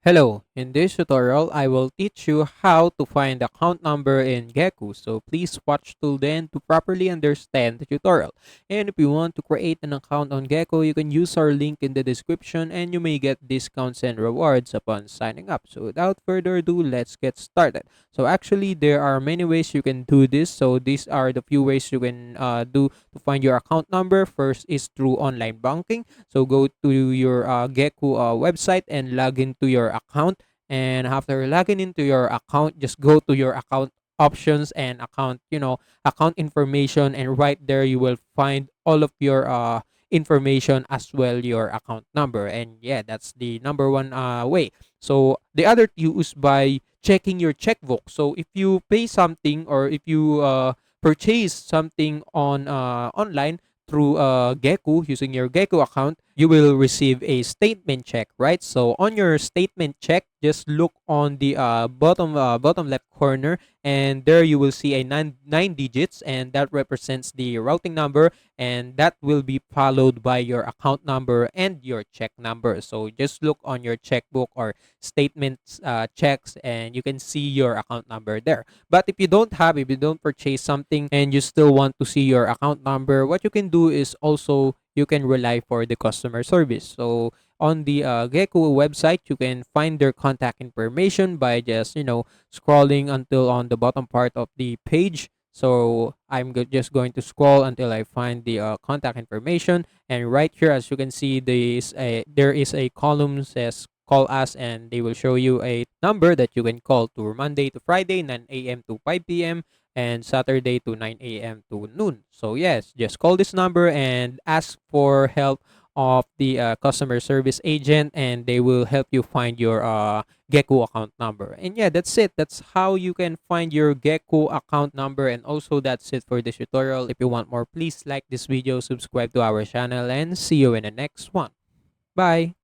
Hello, in this tutorial, I will teach you how to find the account number in GECU. So please watch till then to properly understand the tutorial. And if you want to create an account on GECU, you can use our link in the description and you may get discounts and rewards upon signing up. So without further ado, let's get started. So actually, there are many ways you can do this. So these are the few ways you can do to find your account number. First is through online banking. So go to your GECU website and log into your account. And after logging into your account, just go to your account options and account information, and right there you will find all of your information as well your account number. And yeah, that's the number one way. So the other use by checking your checkbook. So if you pay something or if you purchase something on online through GECU using your GECU account, you will receive a statement check, right? So on your statement check, just look on the bottom left corner, and there you will see a nine digits, and that represents the routing number, and that will be followed by your account number and your check number. So just look on your checkbook or statements checks, and you can see your account number there. But if you don't purchase something and you still want to see your account number, what you can do is also you can rely for the customer service. So on the GECO website, you can find their contact information by just scrolling until on the bottom part of the page. So just going to scroll until I find the contact information, and right here, as you can see, there is a column says call us, and they will show you a number that you can call to Monday to Friday 9 a.m. to 5 p.m. and Saturday to 9 a.m. to noon. So yes, just call this number and ask for help of the customer service agent, and they will help you find your GECO account number. And yeah, that's it. That's how you can find your GECO account number. And also that's it for this tutorial. If you want more, please like this video, subscribe to our channel, and see you in the next one. Bye.